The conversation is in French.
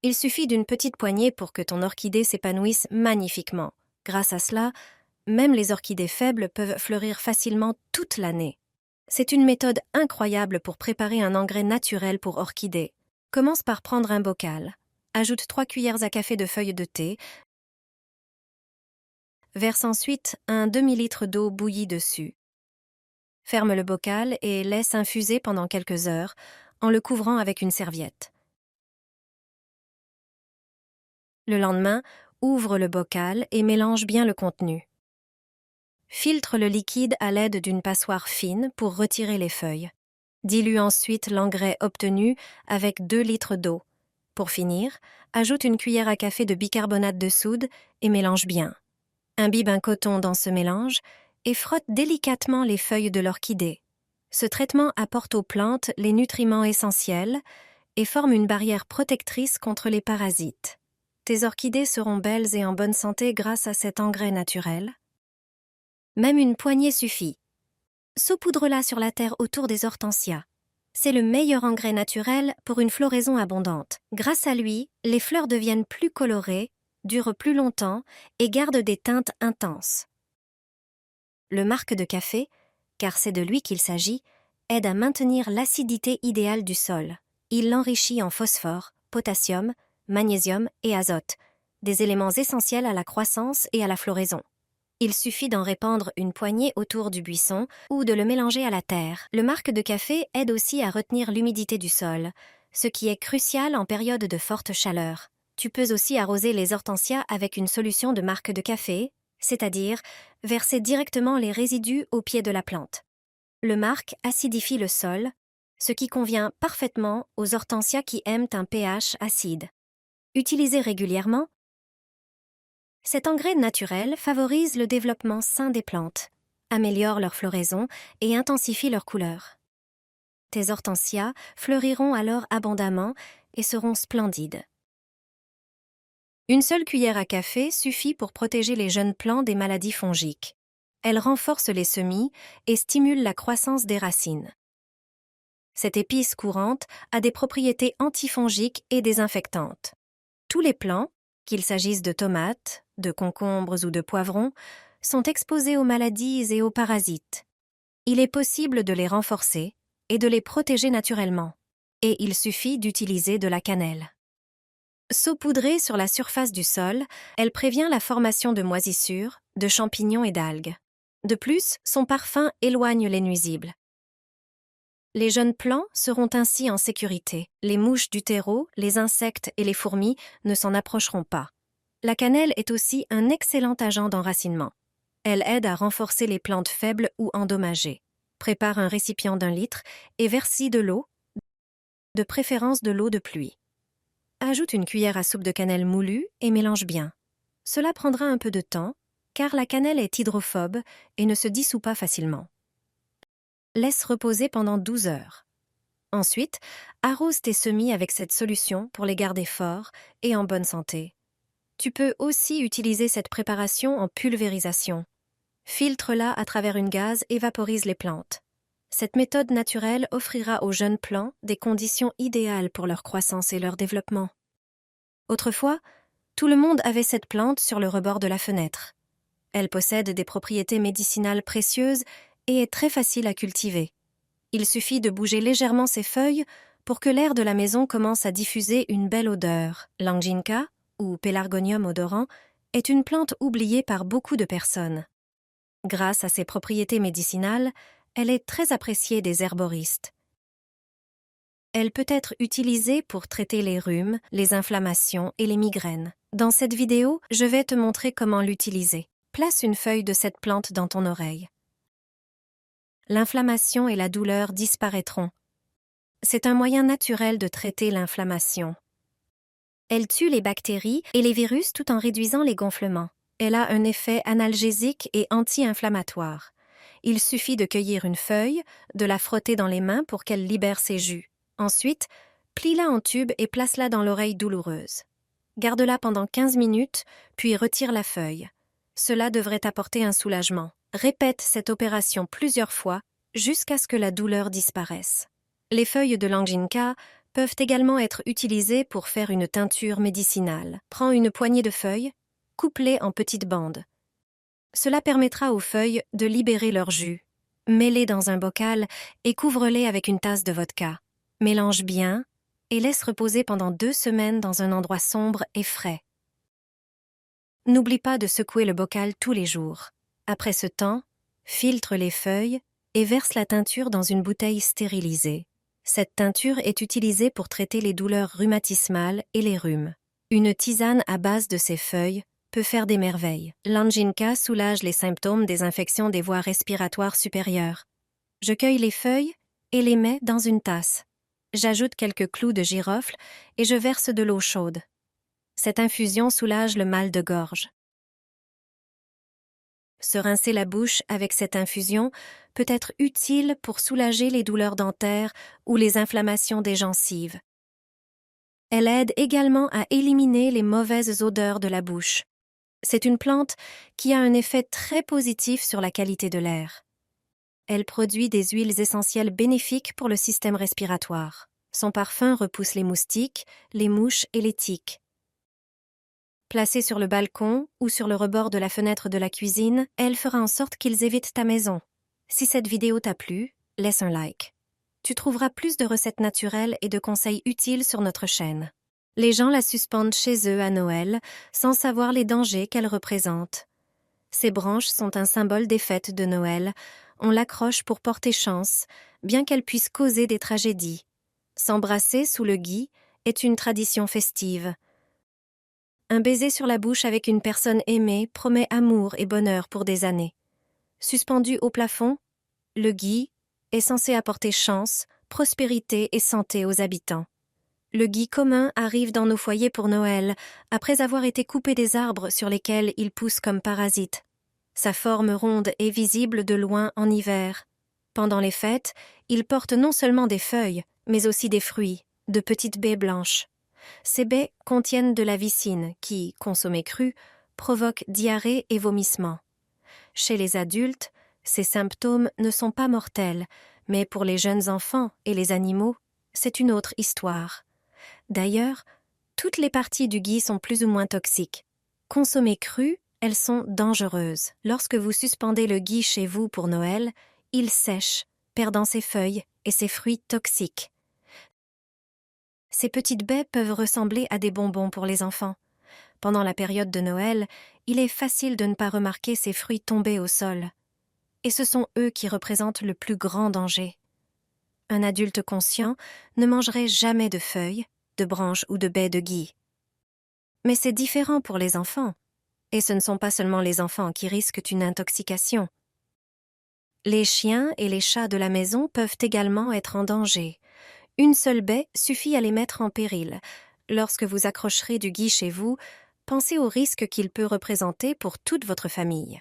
Il suffit d'une petite poignée pour que ton orchidée s'épanouisse magnifiquement. Grâce à cela, même les orchidées faibles peuvent fleurir facilement toute l'année. C'est une méthode incroyable pour préparer un engrais naturel pour orchidées. Commence par prendre un bocal. Ajoute 3 cuillères à café de feuilles de thé. Verse ensuite un demi-litre d'eau bouillie dessus. Ferme le bocal et laisse infuser pendant quelques heures en le couvrant avec une serviette. Le lendemain, ouvre le bocal et mélange bien le contenu. Filtre le liquide à l'aide d'une passoire fine pour retirer les feuilles. Dilue ensuite l'engrais obtenu avec 2 litres d'eau. Pour finir, ajoute une cuillère à café de bicarbonate de soude et mélange bien. Imbibe un coton dans ce mélange et frotte délicatement les feuilles de l'orchidée. Ce traitement apporte aux plantes les nutriments essentiels et forme une barrière protectrice contre les parasites. Tes orchidées seront belles et en bonne santé grâce à cet engrais naturel. Même une poignée suffit. Saupoudre-la sur la terre autour des hortensias. C'est le meilleur engrais naturel pour une floraison abondante. Grâce à lui, les fleurs deviennent plus colorées, durent plus longtemps et gardent des teintes intenses. Le marc de café, car c'est de lui qu'il s'agit, aide à maintenir l'acidité idéale du sol. Il l'enrichit en phosphore, potassium, magnésium et azote, des éléments essentiels à la croissance et à la floraison. Il suffit d'en répandre une poignée autour du buisson ou de le mélanger à la terre. Le marc de café aide aussi à retenir l'humidité du sol, ce qui est crucial en période de forte chaleur. Tu peux aussi arroser les hortensias avec une solution de marc de café, c'est-à-dire verser directement les résidus au pied de la plante. Le marc acidifie le sol, ce qui convient parfaitement aux hortensias qui aiment un pH acide. Utilisé régulièrement, cet engrais naturel favorise le développement sain des plantes, améliore leur floraison et intensifie leur couleur. Tes hortensias fleuriront alors abondamment et seront splendides. Une seule cuillère à café suffit pour protéger les jeunes plants des maladies fongiques. Elle renforce les semis et stimule la croissance des racines. Cette épice courante a des propriétés antifongiques et désinfectantes. Tous les plants, qu'il s'agisse de tomates, de concombres ou de poivrons, sont exposés aux maladies et aux parasites. Il est possible de les renforcer et de les protéger naturellement. Et il suffit d'utiliser de la cannelle. Saupoudrée sur la surface du sol, elle prévient la formation de moisissures, de champignons et d'algues. De plus, son parfum éloigne les nuisibles. Les jeunes plants seront ainsi en sécurité. Les mouches du terreau, les insectes et les fourmis ne s'en approcheront pas. La cannelle est aussi un excellent agent d'enracinement. Elle aide à renforcer les plantes faibles ou endommagées. Prépare un récipient d'1 litre et verse-y de l'eau, de préférence de l'eau de pluie. Ajoute une cuillère à soupe de cannelle moulue et mélange bien. Cela prendra un peu de temps, car la cannelle est hydrophobe et ne se dissout pas facilement. Laisse reposer pendant 12 heures. Ensuite, arrose tes semis avec cette solution pour les garder forts et en bonne santé. Tu peux aussi utiliser cette préparation en pulvérisation. Filtre-la à travers une gaze et vaporise les plantes. Cette méthode naturelle offrira aux jeunes plants des conditions idéales pour leur croissance et leur développement. Autrefois, tout le monde avait cette plante sur le rebord de la fenêtre. Elle possède des propriétés médicinales précieuses et est très facile à cultiver. Il suffit de bouger légèrement ses feuilles pour que l'air de la maison commence à diffuser une belle odeur. L'anginca, ou Pelargonium odorant, est une plante oubliée par beaucoup de personnes. Grâce à ses propriétés médicinales, elle est très appréciée des herboristes. Elle peut être utilisée pour traiter les rhumes, les inflammations et les migraines. Dans cette vidéo, je vais te montrer comment l'utiliser. Place une feuille de cette plante dans ton oreille. L'inflammation et la douleur disparaîtront. C'est un moyen naturel de traiter l'inflammation. Elle tue les bactéries et les virus tout en réduisant les gonflements. Elle a un effet analgésique et anti-inflammatoire. Il suffit de cueillir une feuille, de la frotter dans les mains pour qu'elle libère ses jus. Ensuite, plie-la en tube et place-la dans l'oreille douloureuse. Garde-la pendant 15 minutes, puis retire la feuille. Cela devrait apporter un soulagement. Répète cette opération plusieurs fois jusqu'à ce que la douleur disparaisse. Les feuilles de l'anginca peuvent également être utilisés pour faire une teinture médicinale. Prends une poignée de feuilles, coupe-les en petites bandes. Cela permettra aux feuilles de libérer leur jus. Mets-les dans un bocal et couvre-les avec une tasse de vodka. Mélange bien et laisse reposer pendant 2 semaines dans un endroit sombre et frais. N'oublie pas de secouer le bocal tous les jours. Après ce temps, filtre les feuilles et verse la teinture dans une bouteille stérilisée. Cette teinture est utilisée pour traiter les douleurs rhumatismales et les rhumes. Une tisane à base de ces feuilles peut faire des merveilles. L'anginka soulage les symptômes des infections des voies respiratoires supérieures. Je cueille les feuilles et les mets dans une tasse. J'ajoute quelques clous de girofle et je verse de l'eau chaude. Cette infusion soulage le mal de gorge. Se rincer la bouche avec cette infusion peut être utile pour soulager les douleurs dentaires ou les inflammations des gencives. Elle aide également à éliminer les mauvaises odeurs de la bouche. C'est une plante qui a un effet très positif sur la qualité de l'air. Elle produit des huiles essentielles bénéfiques pour le système respiratoire. Son parfum repousse les moustiques, les mouches et les tiques. Placée sur le balcon ou sur le rebord de la fenêtre de la cuisine, elle fera en sorte qu'ils évitent ta maison. Si cette vidéo t'a plu, laisse un like. Tu trouveras plus de recettes naturelles et de conseils utiles sur notre chaîne. Les gens la suspendent chez eux à Noël, sans savoir les dangers qu'elle représente. Ces branches sont un symbole des fêtes de Noël. On l'accroche pour porter chance, bien qu'elle puisse causer des tragédies. S'embrasser sous le gui est une tradition festive. Un baiser sur la bouche avec une personne aimée promet amour et bonheur pour des années. Suspendu au plafond, le gui est censé apporter chance, prospérité et santé aux habitants. Le gui commun arrive dans nos foyers pour Noël, après avoir été coupé des arbres sur lesquels il pousse comme parasite. Sa forme ronde est visible de loin en hiver. Pendant les fêtes, il porte non seulement des feuilles, mais aussi des fruits, de petites baies blanches. Ces baies contiennent de la vicine qui, consommée crue, provoque diarrhée et vomissements. Chez les adultes, ces symptômes ne sont pas mortels, mais pour les jeunes enfants et les animaux, c'est une autre histoire. D'ailleurs, toutes les parties du gui sont plus ou moins toxiques. Consommées crues, elles sont dangereuses. Lorsque vous suspendez le gui chez vous pour Noël, il sèche, perdant ses feuilles et ses fruits toxiques. Ces petites baies peuvent ressembler à des bonbons pour les enfants. Pendant la période de Noël, il est facile de ne pas remarquer ces fruits tombés au sol. Et ce sont eux qui représentent le plus grand danger. Un adulte conscient ne mangerait jamais de feuilles, de branches ou de baies de gui. Mais c'est différent pour les enfants. Et ce ne sont pas seulement les enfants qui risquent une intoxication. Les chiens et les chats de la maison peuvent également être en danger. Une seule baie suffit à les mettre en péril. Lorsque vous accrocherez du gui chez vous, pensez au risque qu'il peut représenter pour toute votre famille.